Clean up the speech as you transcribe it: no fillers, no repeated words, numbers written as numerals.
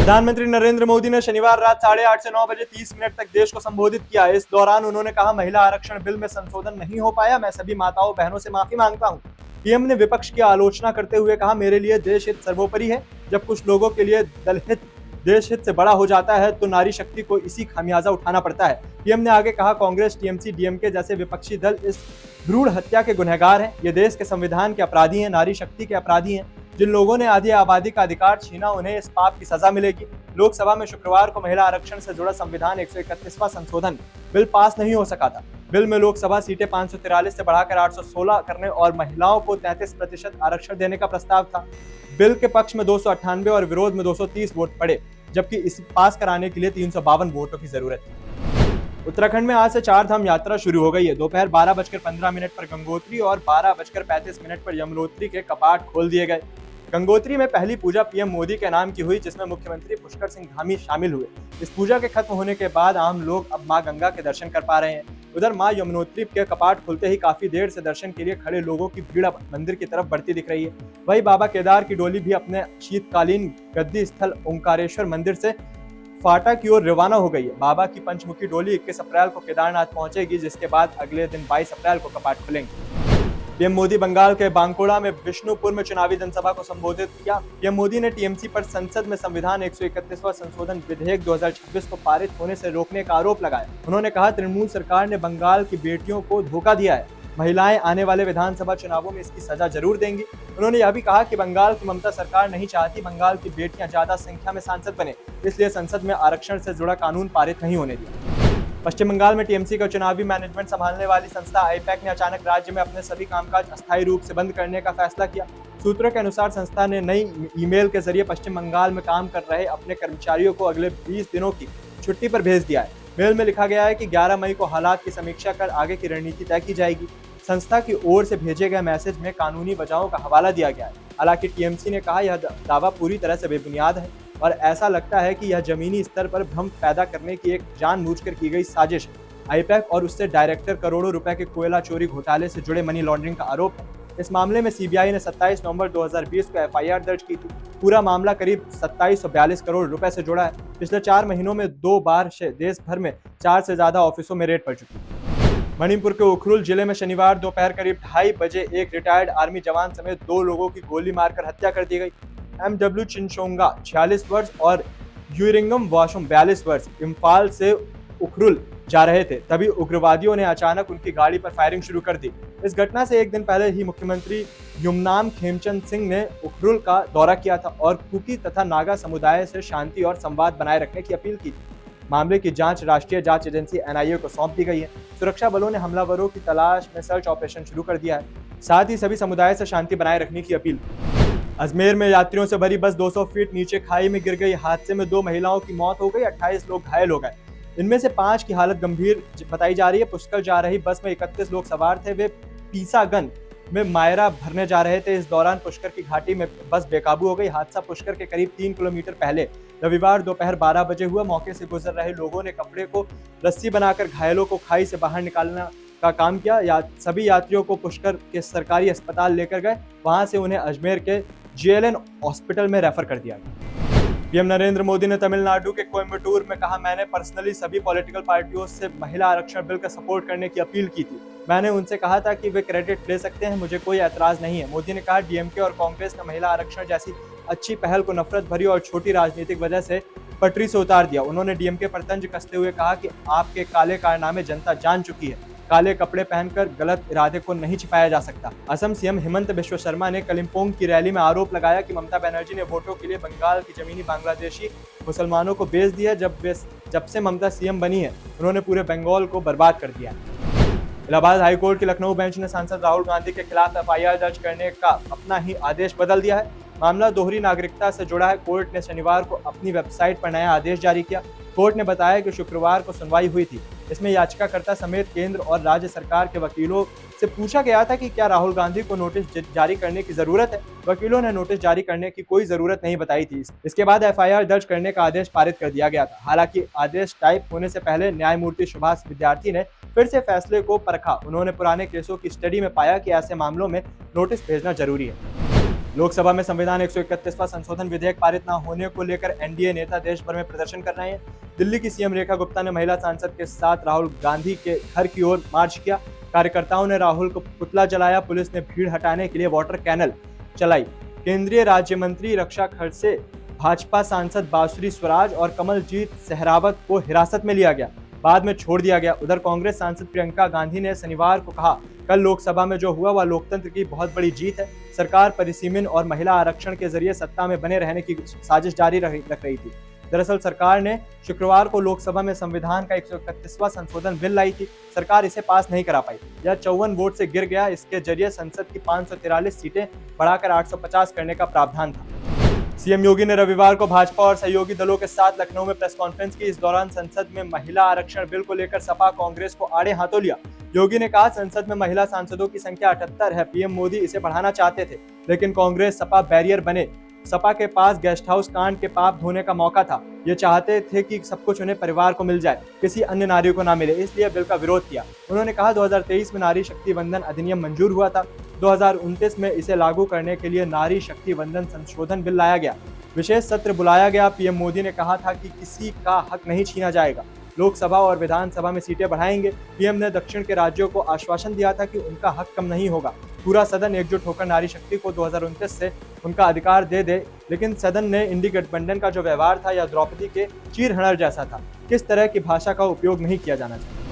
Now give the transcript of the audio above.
प्रधानमंत्री नरेंद्र मोदी ने शनिवार रात 8:30 से 9 बजे 30 मिनट तक देश को संबोधित किया। इस दौरान उन्होंने कहा, महिला आरक्षण बिल में संशोधन नहीं हो पाया, मैं सभी माताओं बहनों से माफी मांगता हूं। पीएम ने विपक्ष की आलोचना करते हुए कहा, मेरे लिए देश हित सर्वोपरि है। जब कुछ लोगों के लिए दल हित देश हित से बड़ा हो जाता है तो नारी शक्ति को इसी खामियाजा उठाना पड़ता है। पीएम ने आगे कहा, कांग्रेस, टीएमसी, डीएमके जैसे विपक्षी दल इस भ्रूण हत्या के गुनहगार हैं। ये देश के संविधान के अपराधी हैं, नारी शक्ति के अपराधी हैं। जिन लोगों ने आधी आबादी का अधिकार छीना, उन्हें इस पाप की सजा मिलेगी। लोकसभा में शुक्रवार को महिला आरक्षण से जुड़ा संविधान 131वां संशोधन बिल पास नहीं हो सका था। बिल में लोकसभा सीटें 543 से बढ़ाकर 816 करने और महिलाओं को 33% आरक्षण देने का प्रस्ताव था। बिल के पक्ष में 298 और विरोध में 230 वोट पड़े, जबकि इसे पास कराने के लिए 352 वोटों की जरूरत थी। उत्तराखंड में आज से 4 धाम यात्रा शुरू हो गई है। दोपहर 12:15 पर गंगोत्री और 12:35 पर यमुनोत्री के कपाट खोल दिए गए। गंगोत्री में पहली पूजा पीएम मोदी के नाम की हुई, जिसमें मुख्यमंत्री पुष्कर सिंह धामी शामिल हुए। इस पूजा के खत्म होने के बाद आम लोग अब मां गंगा के दर्शन कर पा रहे हैं। उधर मां यमुनोत्री के कपाट खुलते ही काफी देर से दर्शन के लिए खड़े लोगों की भीड़ मंदिर की तरफ बढ़ती दिख रही है। वहीं बाबा केदार की डोली भी अपने शीतकालीन गद्दी स्थल ओंकारेश्वर मंदिर से फाटा की ओर रवाना हो गई है। बाबा की पंचमुखी डोली 21 अप्रैल को केदारनाथ पहुंचेगी, जिसके बाद अगले दिन 22 अप्रैल को कपाट खुलेंगे। पीएम मोदी बंगाल के बांकुड़ा में विष्णुपुर में चुनावी जनसभा को संबोधित किया। पीएम मोदी ने टीएमसी पर संसद में संविधान 131वां संशोधन विधेयक 2026 को पारित होने से रोकने का आरोप लगाया। उन्होंने कहा, तृणमूल सरकार ने बंगाल की बेटियों को धोखा दिया है। महिलाएं आने वाले विधानसभा चुनावों में इसकी सजा जरूर देंगी। उन्होंने यह भी कहा कि बंगाल की ममता सरकार नहीं चाहती बंगाल की बेटियां ज्यादा संख्या में सांसद बने, इसलिए संसद में आरक्षण से जुड़ा कानून पारित नहीं होने दिया। पश्चिम बंगाल में टीएमसी का चुनावी मैनेजमेंट संभालने वाली संस्था आईपैक ने अचानक राज्य में अपने सभी कामकाज अस्थायी रूप से बंद करने का फैसला किया। सूत्रों के अनुसार संस्था ने नई ईमेल के जरिए पश्चिम बंगाल में काम कर रहे अपने कर्मचारियों को अगले 20 दिनों की छुट्टी पर भेज दिया है। मेल में लिखा गया है कि 11 मई को हालात की समीक्षा कर आगे की रणनीति तय की जाएगी। संस्था की ओर से भेजे गए मैसेज में कानूनी वजहों का हवाला दिया गया है। हालांकि टीएमसी ने कहा, यह दावा पूरी तरह से बेबुनियाद है और ऐसा लगता है कि यह जमीनी स्तर पर भ्रम पैदा करने की एक जानबूझकर की गई साजिश है। आईपैक और उससे डायरेक्टर करोड़ों रुपए के कोयला चोरी घोटाले से जुड़े मनी लॉन्ड्रिंग का आरोप है। इस मामले में सीबीआई ने 27 नवंबर 2020 को एफआईआर दर्ज की थी। पूरा मामला करीब 2742 करोड़ रुपए से जुड़ा है। पिछले 4 महीनों में 2 बार से देश भर में 4 से ज्यादा ऑफिसों में रेड पड़ चुकी है। मणिपुर के उखरुल जिले में शनिवार दोपहर करीब 2:30 बजे एक रिटायर्ड आर्मी जवान समेत 2 लोगों की गोली मारकर हत्या कर दी गई। एमडब्ल्यू चिनचोंगा 46 वर्ष और यूरिंगम वाशुम 42 वर्ष इम्फाल से उखरुल जा रहे थे, तभी उग्रवादियों ने अचानक उनकी गाड़ी पर फायरिंग शुरू कर दी। इस घटना से एक दिन पहले ही मुख्यमंत्री युमनाम खेमचंद सिंह ने उखरुल का दौरा किया था और कुकी तथा नागा समुदाय से शांति और संवाद बनाए रखने की अपील की थी। मामले की जांच राष्ट्रीय जांच एजेंसी एनआईए को सौंप दी गई है। सुरक्षा बलों ने हमलावरों की तलाश में सर्च ऑपरेशन शुरू कर दिया है। साथ ही सभी समुदाय से शांति बनाए रखने की अपील। अजमेर में यात्रियों से भरी बस 200 फीट नीचे खाई में गिर गई। हादसे में 2 महिलाओं की मौत हो गई, 28 लोग घायल हो गए। इनमें से 5 की हालत गंभीर बताई जा रही है। पुष्कर जा रही बस में 31 लोग सवार थे। वे पीसागन में मायरा भरने जा रहे थे। इस दौरान पुष्कर की घाटी में बस बेकाबू हो गई। हादसा पुष्कर के करीब 3 किलोमीटर पहले रविवार दोपहर 12 बजे हुआ। मौके से गुजर रहे लोगों ने कपड़े को रस्सी बनाकर घायलों को खाई से बाहर निकालने का काम किया। सभी यात्रियों को पुष्कर के सरकारी अस्पताल लेकर गए। वहां से उन्हें अजमेर के जीएलएन हॉस्पिटल में रेफर कर दिया गया। पीएम नरेंद्र मोदी ने तमिलनाडु के कोयम्बटूर में कहा, मैंने पर्सनली सभी पॉलिटिकल पार्टियों से महिला आरक्षण बिल का सपोर्ट करने की अपील की थी। मैंने उनसे कहा था कि वे क्रेडिट ले सकते हैं, मुझे कोई ऐतराज नहीं है। मोदी ने कहा, डीएमके और कांग्रेस ने महिला आरक्षण जैसी अच्छी पहल को नफरत भरी और छोटी राजनीतिक वजह से पटरी से उतार दिया। उन्होंने डीएमके पर तंज कसते हुए कहा कि आपके काले कारनामे जनता जान चुकी है। काले कपड़े पहनकर गलत इरादे को नहीं छिपाया जा सकता। असम सीएम हिमंत बिश्व शर्मा ने कलिम्पोंग की रैली में आरोप लगाया कि ममता बनर्जी ने वोटों के लिए बंगाल की जमीनी बांग्लादेशी मुसलमानों को बेच दिया। जब से ममता सीएम बनी है, उन्होंने पूरे बंगाल को बर्बाद कर दिया। इलाहाबाद हाईकोर्ट के लखनऊ बेंच ने सांसद राहुल गांधी के खिलाफ एफआईआर दर्ज करने का अपना ही आदेश बदल दिया है। मामला दोहरी नागरिकता से जुड़ा है। कोर्ट ने शनिवार को अपनी वेबसाइट पर नया आदेश जारी किया। कोर्ट ने बताया कि शुक्रवार को सुनवाई हुई थी। इसमें याचिकाकर्ता समेत केंद्र और राज्य सरकार के वकीलों से पूछा गया था कि क्या राहुल गांधी को नोटिस जारी करने की जरूरत है। वकीलों ने नोटिस जारी करने की कोई जरूरत नहीं बताई थी। इसके बाद एफआईआर दर्ज करने का आदेश पारित कर दिया गया था। हालांकि आदेश टाइप होने से पहले न्यायमूर्ति सुभाष विद्यार्थी ने फिर से फैसले को परखा। उन्होंने पुराने केसों की स्टडी में पाया कि ऐसे मामलों में नोटिस भेजना जरूरी है। लोकसभा में संविधान 131वां संशोधन विधेयक पारित न होने को लेकर एनडीए नेता देश भर में प्रदर्शन कर रहे हैं। दिल्ली की सीएम रेखा गुप्ता ने महिला सांसद के साथ राहुल गांधी के घर की ओर मार्च किया। कार्यकर्ताओं ने राहुल को पुतला जलाया। पुलिस ने भीड़ हटाने के लिए वाटर कैनल चलाई। केंद्रीय राज्य मंत्री रक्षा खड़से, भाजपा सांसद बांसुरी स्वराज और कमलजीत सहरावत को हिरासत में लिया गया, बाद में छोड़ दिया गया। उधर कांग्रेस सांसद प्रियंका गांधी ने शनिवार को कहा, कल लोकसभा में जो हुआ वह लोकतंत्र की बहुत बड़ी जीत है। सरकार परिसीमन और महिला आरक्षण के जरिए सत्ता में बने रहने की साजिश जारी रख रही थी। दरअसल सरकार ने शुक्रवार को लोकसभा में संविधान का 131वां संशोधन बिल लाई थी। सरकार इसे पास नहीं करा पाई। यह 54 वोट से गिर गया। इसके जरिए संसद की 543 सीटें बढ़ाकर 850 करने का प्रावधान था। सीएम योगी ने रविवार को भाजपा और सहयोगी दलों के साथ लखनऊ में प्रेस कॉन्फ्रेंस की। इस दौरान संसद में महिला आरक्षण बिल को लेकर सपा कांग्रेस को आड़े हाथों लिया। योगी ने कहा, संसद में महिला सांसदों की संख्या 78 है। पीएम मोदी इसे बढ़ाना चाहते थे, लेकिन कांग्रेस सपा बैरियर बने। सपा के पास गेस्ट हाउस कांड के पाप धोने का मौका था। ये चाहते थे कि सब कुछ उन्हें परिवार को मिल जाए, किसी अन्य नारी को ना मिले, इसलिए बिल का विरोध किया। उन्होंने कहा, 2023 में नारी शक्ति वंदन अधिनियम मंजूर हुआ था। 2029 में इसे लागू करने के लिए नारी शक्ति वंदन संशोधन बिल लाया गया। विशेष सत्र बुलाया गया। पीएम मोदी ने कहा था कि किसी का हक नहीं छीना जाएगा। लोकसभा और विधानसभा में सीटें बढ़ाएंगे। पीएम ने दक्षिण के राज्यों को आश्वासन दिया था कि उनका हक कम नहीं होगा। पूरा सदन एकजुट होकर नारी शक्ति को 2029 से उनका अधिकार दे दे। लेकिन सदन ने इंडी गठबंधन का जो व्यवहार था यह द्रौपदी के चीर हनन जैसा था। किस तरह की भाषा का उपयोग नहीं किया जाना चाहिए।